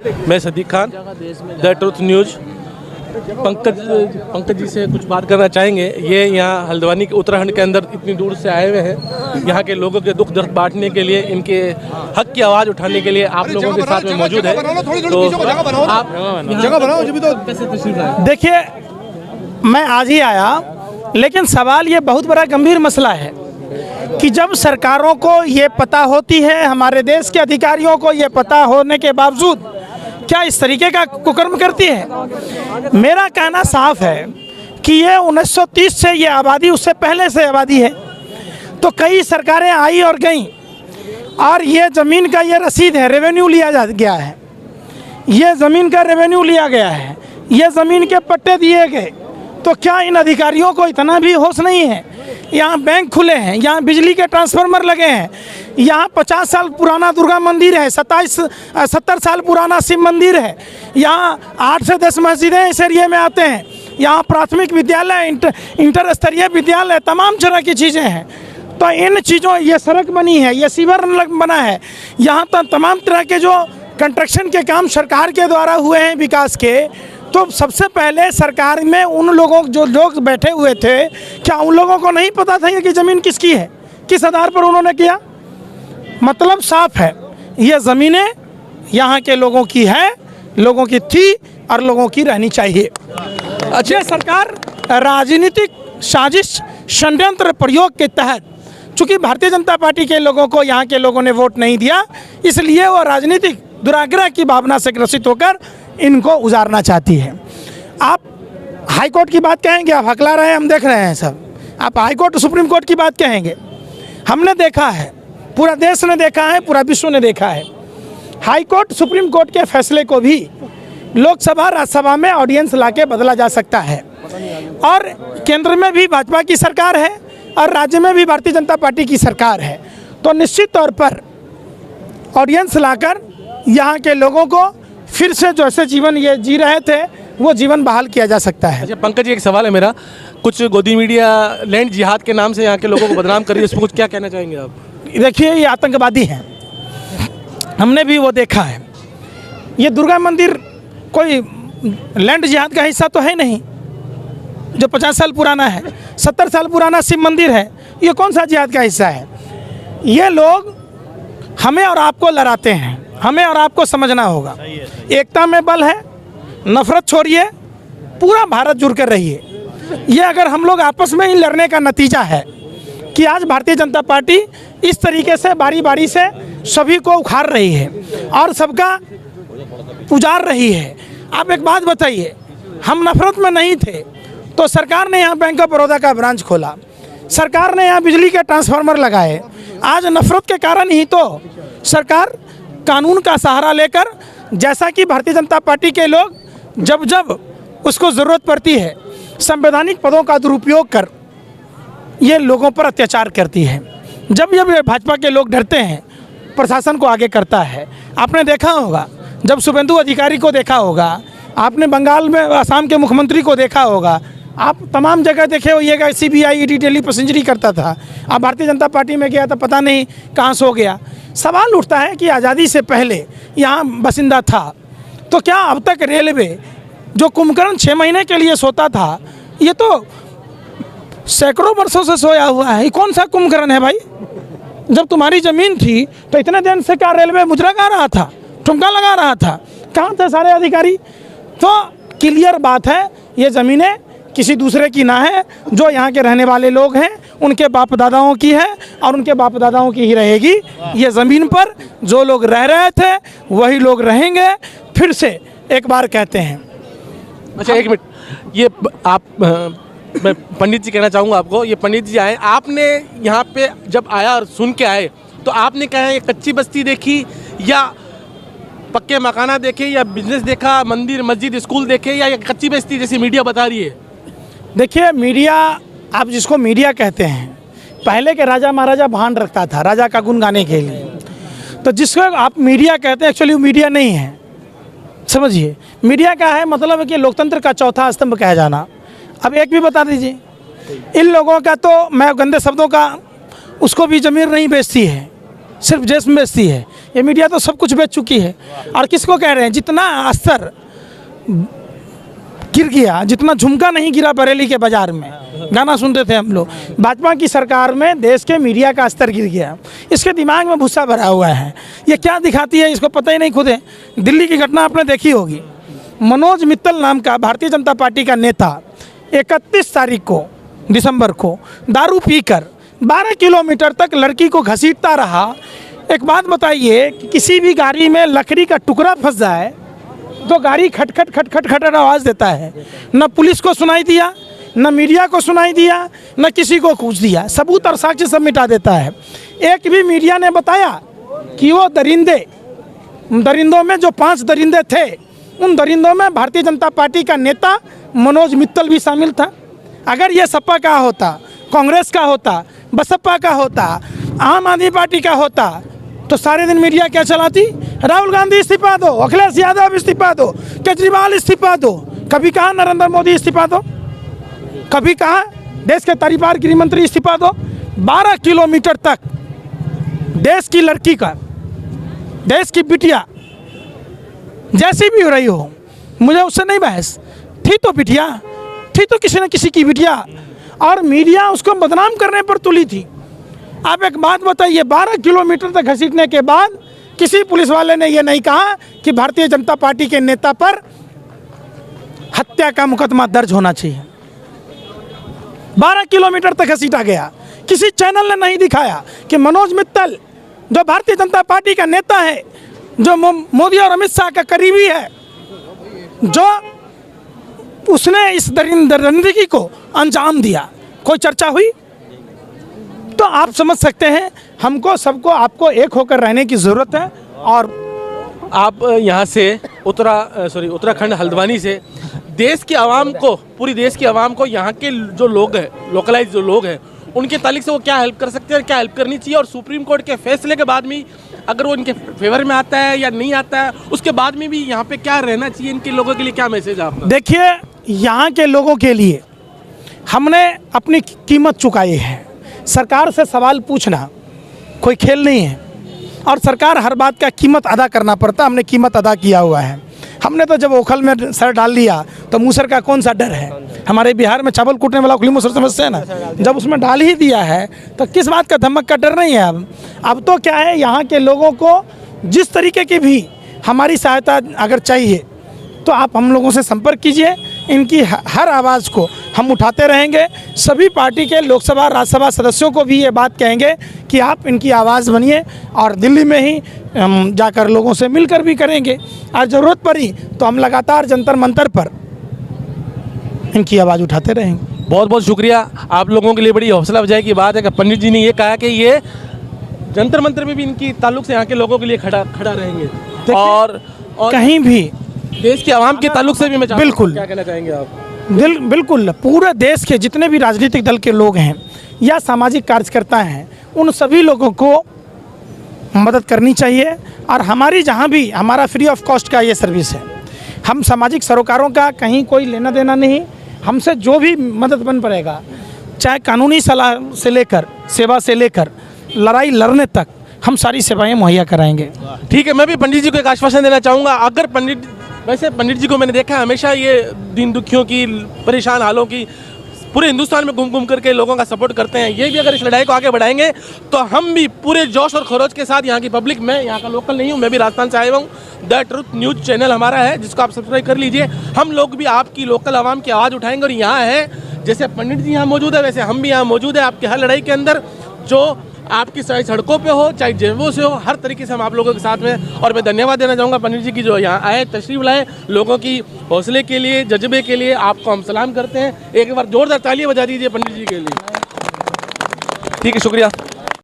मैं Sadiq Khan, the truth news. Pankaj ji से कुछ बात करना चाहेंगे। ये यहाँ हल्द्वानी के उत्तराखंड के अंदर इतनी दूर से आए हुए हैं, यहाँ के लोगों के दुख दर्द बांटने के लिए, इनके हक की आवाज़ उठाने के लिए आप लोगों के साथ में मौजूद है। तो आप जगह बनाओ जब तो कैसे तशरीफ लाए? देखिए, मैं आज ही आया, लेकिन सवाल ये बहुत बड़ा गंभीर मसला है कि जब सरकारों को ये पता होती है, हमारे देश के अधिकारियों को ये पता होने के बावजूद क्या इस तरीके का कुकर्म करती है। मेरा कहना साफ है कि ये 1930 से ये आबादी, उससे पहले से आबादी है, तो कई सरकारें आई और गईं, और ये ज़मीन का ये रसीद है, रेवेन्यू लिया जा गया है, ये ज़मीन का रेवेन्यू लिया गया है, ये ज़मीन के पट्टे दिए गए। तो क्या इन अधिकारियों को इतना भी होश नहीं है? यहाँ बैंक खुले हैं, यहाँ बिजली के ट्रांसफार्मर लगे हैं, यहाँ 50 साल पुराना दुर्गा मंदिर है, 70 साल पुराना शिव मंदिर है, यहाँ 8 से 10 मस्जिदें इस एरिए में आते हैं, यहाँ प्राथमिक विद्यालय, इंटर स्तरीय विद्यालय, तमाम तरह की चीज़ें हैं। तो इन चीज़ों, ये सड़क बनी है, ये सीवर बना है, यहाँ तमाम तरह के जो कंस्ट्रक्शन के काम सरकार के द्वारा हुए हैं विकास के। तो सबसे पहले सरकार में उन लोगों, जो लोग बैठे हुए थे, क्या उन लोगों को नहीं पता था कि ज़मीन किसकी है, किस आधार पर उन्होंने किया? मतलब साफ है, ये ज़मीनें यहाँ के लोगों की है, लोगों की थी और लोगों की रहनी चाहिए। अच्छा, सरकार राजनीतिक साजिश, षड्यंत्र प्रयोग के तहत, चूँकि भारतीय जनता पार्टी के लोगों को यहाँ के लोगों ने वोट नहीं दिया, इसलिए वो राजनीतिक दुराग्रह की भावना से ग्रसित होकर इनको उजारना चाहती है। आप हाई कोर्ट की बात कहेंगे, आप हकला रहे हैं, हम देख रहे हैं सब। आप हाई कोर्ट, सुप्रीम कोर्ट की बात कहेंगे, हमने देखा है, पूरा देश ने देखा है, पूरा विश्व ने देखा है। हाई कोर्ट, सुप्रीम कोर्ट के फैसले को भी लोकसभा, राज्यसभा में ऑडियंस लाके बदला जा सकता है, और केंद्र में भी भाजपा की सरकार है और राज्य में भी भारतीय जनता पार्टी की सरकार है। तो निश्चित तौर पर ऑडियंस लाकर यहाँ के लोगों को फिर से जो ऐसे जीवन ये जी रहे थे, वो जीवन बहाल किया जा सकता है। अच्छा पंकज जी, एक सवाल है मेरा। कुछ गोदी मीडिया लैंड जिहाद के नाम से यहाँ के लोगों को बदनाम कर रही है, इस पर कुछ क्या कहना चाहेंगे आप? देखिए, ये आतंकवादी हैं, हमने भी वो देखा है। ये दुर्गा मंदिर कोई लैंड जिहाद का हिस्सा तो है नहीं, जो 50 साल पुराना है, 70 साल पुराना शिव मंदिर है, ये कौन सा जिहाद का हिस्सा है? ये लोग हमें और आपको लड़ाते हैं, हमें और आपको समझना होगा। एकता में बल है, नफरत छोड़िए, पूरा भारत जुड़ कर रहिए। ये अगर हम लोग आपस में ही लड़ने का नतीजा है कि आज भारतीय जनता पार्टी इस तरीके से बारी बारी से सभी को उखाड़ रही है और सबका उजाड़ रही है। आप एक बात बताइए, हम नफरत में नहीं थे तो सरकार ने यहाँ बैंक ऑफ बड़ौदा का ब्रांच खोला, सरकार ने यहाँ बिजली के ट्रांसफार्मर लगाए। आज नफरत के कारण ही तो सरकार कानून का सहारा लेकर, जैसा कि भारतीय जनता पार्टी के लोग जब जब उसको ज़रूरत पड़ती है, संवैधानिक पदों का दुरुपयोग कर ये लोगों पर अत्याचार करती है। जब जब ये भाजपा के लोग डरते हैं, प्रशासन को आगे करता है। आपने देखा होगा, जब शुभेंदु अधिकारी को देखा होगा, आपने बंगाल में असम के मुख्यमंत्री को देखा होगा, आप तमाम जगह देखे होइएगा, CBI ईडी दिल्ली पैसेंजरी करता था। अब भारतीय जनता पार्टी में गया तो पता नहीं कहाँ सो गया। सवाल उठता है कि आज़ादी से पहले यहाँ बासिंदा था, तो क्या अब तक रेलवे जो कुंभकर्ण 6 महीने के लिए सोता था, ये तो सैकड़ों वर्षों से सोया हुआ है। ये कौन सा कुंभकर्ण है भाई? जब तुम्हारी ज़मीन थी तो इतने दिन से क्या रेलवे मुजरा गा रहा था, ठुमका लगा रहा था? कहाँ थे सारे अधिकारी? तो क्लियर बात है, ये ज़मीनें किसी दूसरे की ना है, जो यहाँ के रहने वाले लोग हैं उनके बाप दादाओं की है और उनके बाप दादाओं की ही रहेगी। ये ज़मीन पर जो लोग रह रहे थे वही लोग रहेंगे। फिर से एक बार कहते हैं। अच्छा एक मिनट, ये आप मैं पंडित जी कहना चाहूँगा आपको। ये पंडित जी आए, आपने यहाँ पे जब आया और सुन के आए तो आपने कहा ये कच्ची बस्ती देखी या पक्के मकाना देखे या बिजनेस देखा, मंदिर मस्जिद स्कूल देखे, या ये कच्ची बस्ती जैसी मीडिया बता रही है? देखिए, मीडिया, आप जिसको मीडिया कहते हैं, पहले के राजा महाराजा भान रखता था राजा का गुण गाने के लिए। तो जिसको आप मीडिया कहते हैं, एक्चुअली वो मीडिया नहीं है, समझिए। मीडिया का है मतलब है कि लोकतंत्र का चौथा स्तंभ कहा जाना। अब एक भी बता दीजिए, इन लोगों का तो, मैं गंदे शब्दों का, उसको भी ज़मीर नहीं बेचती है, सिर्फ जिस्म बेचती है। ये मीडिया तो सब कुछ बेच चुकी है। और किसको कह रहे हैं, जितना अस्तर गिर गया, जितना झुमका नहीं गिरा बरेली के बाजार में, गाना सुनते थे हम लोग, भाजपा की सरकार में देश के मीडिया का स्तर गिर गया। इसके दिमाग में भूसा भरा हुआ है। ये क्या दिखाती है इसको पता ही नहीं खुद है। दिल्ली की घटना आपने देखी होगी, मनोज मित्तल नाम का भारतीय जनता पार्टी का नेता 31 तारीख को दिसंबर को दारू पीकर 12 किलोमीटर तक लड़की को घसीटता रहा। एक बात बताइए कि किसी भी गाड़ी में लकड़ी का टुकड़ा फंस जाए तो गाड़ी खटखट खटखट खटखट आवाज़ देता है। न पुलिस को सुनाई दिया, न मीडिया को सुनाई दिया, न किसी को कुछ दिया, सबूत और साक्ष्य सब मिटा देता है। एक भी मीडिया ने बताया कि वो दरिंदों में जो 5 दरिंदे थे, उन दरिंदों में भारतीय जनता पार्टी का नेता मनोज मित्तल भी शामिल था। अगर ये सपा का होता, कांग्रेस का होता, बसपा का होता, आम आदमी पार्टी का होता, तो सारे दिन मीडिया क्या चलाती, राहुल गांधी इस्तीफा दो, अखिलेश यादव इस्तीफा दो, केजरीवाल इस्तीफा दो। कभी कहा नरेंद्र मोदी इस्तीफा दो, कभी कहा देश के तारीपार गृह मंत्री इस्तीफा दो। 12 किलोमीटर तक देश की लड़की का, देश की बिटिया जैसी भी हो रही हो, मुझे उससे नहीं बहस, थी तो बिटिया, थी तो किसी न किसी की बिटिया, और मीडिया उसको बदनाम करने पर तुली थी। आप एक बात बताइए, 12 किलोमीटर तक घसीटने के बाद किसी पुलिस वाले ने यह नहीं कहा कि भारतीय जनता पार्टी के नेता पर हत्या का मुकदमा दर्ज होना चाहिए। 12 किलोमीटर तक घसीटा गया। किसी चैनल ने नहीं दिखाया कि मनोज मित्तल जो भारतीय जनता पार्टी का नेता है, जो मोदी और अमित शाह का करीबी है, जो उसने इस दरिंदगी को अंजाम दिया, कोई चर्चा हुई? तो आप समझ सकते हैं, हमको सबको आपको एक होकर रहने की ज़रूरत है। और आप यहाँ से उत्तराखंड हल्द्वानी से देश की आवाम को, पूरी देश की आवाम को, यहाँ के जो लोग हैं, लोकलाइज जो लोग हैं, उनके ताल्लुक से वो क्या हेल्प कर सकते हैं और क्या हेल्प करनी चाहिए, और सुप्रीम कोर्ट के फैसले के बाद में अगर वो इनके फेवर में आता है या नहीं आता है, उसके बाद में भी यहाँ पे क्या रहना चाहिए, इनके लोगों के लिए क्या मैसेज है आपका? देखिए, यहाँ के लोगों के लिए हमने अपनी कीमत चुकाई है। सरकार से सवाल पूछना कोई खेल नहीं है, और सरकार हर बात का कीमत अदा करना पड़ता। हमने कीमत अदा किया हुआ है। हमने तो जब ओखल में सर डाल लिया तो मूसर का कौन सा डर है। हमारे बिहार में चावल कूटने वाला उखली मूसर समझते हैं ना, जब उसमें डाल ही दिया है तो किस बात का धमक का डर नहीं है। अब तो क्या है, यहाँ के लोगों को जिस तरीके की भी हमारी सहायता अगर चाहिए तो आप हम लोगों से संपर्क कीजिए। इनकी हर आवाज़ को हम उठाते रहेंगे। सभी पार्टी के लोकसभा राज्यसभा सदस्यों को भी ये बात कहेंगे कि आप इनकी आवाज़ बनिए, और दिल्ली में ही हम जाकर लोगों से मिलकर भी करेंगे। और ज़रूरत पड़ी तो हम लगातार जंतर मंतर पर इनकी आवाज़ उठाते रहेंगे। बहुत बहुत शुक्रिया। आप लोगों के लिए बड़ी हौसला अफजाई की बात है कि पंडित जी ने ये कहा कि ये जंतर मंतर में भी इनकी ताल्लुक से यहाँ के लोगों के लिए खड़ा रहेंगे, और कहीं भी देश के आवाम के ताल्लुक से भी मैं बिल्कुल, क्या कहना चाहेंगे आप? बिल्कुल, पूरे देश के जितने भी राजनीतिक दल के लोग हैं या सामाजिक कार्यकर्ता हैं, उन सभी लोगों को मदद करनी चाहिए। और हमारी जहाँ भी, हमारा फ्री ऑफ कॉस्ट का ये सर्विस है। हम सामाजिक सरोकारों का कहीं कोई लेना देना नहीं। हमसे जो भी मदद बन पड़ेगा, चाहे कानूनी सलाह से लेकर, सेवा से लेकर, लड़ाई लड़ने तक, हम सारी सेवाएं मुहैया कराएंगे। ठीक है, मैं भी पंडित जी को एक आश्वासन देना चाहूँगा। अगर वैसे पंडित जी को मैंने देखा है हमेशा ये दीन दुखियों की, परेशान हालों की, पूरे हिंदुस्तान में घूम घूम करके लोगों का सपोर्ट करते हैं। ये भी अगर इस लड़ाई को आगे बढ़ाएंगे तो हम भी पूरे जोश और खरोच के साथ यहाँ की पब्लिक, मैं यहाँ का लोकल नहीं हूँ, मैं भी राजस्थान से आया हूँ। द ट्रुथ न्यूज़ चैनल हमारा है, जिसको आप सब्सक्राइब कर लीजिए। हम लोग भी आपकी लोकल आवाम की आवाज़ उठाएंगे, और यहाँ है जैसे पंडित जी यहाँ मौजूद है, वैसे हम भी यहाँ मौजूद है आपकी हर लड़ाई के अंदर। जो आपकी चाहे सड़कों पे हो, चाहे जेबों से हो, हर तरीके से हम आप लोगों के साथ में। और मैं धन्यवाद देना चाहूँगा पंडित जी की, जो यहाँ आए, तशरीफ लाए, लोगों की हौसले के लिए, जज्बे के लिए आपको हम सलाम करते हैं। एक बार जोरदार तालियां बजा दीजिए पंडित जी के लिए। ठीक है, शुक्रिया।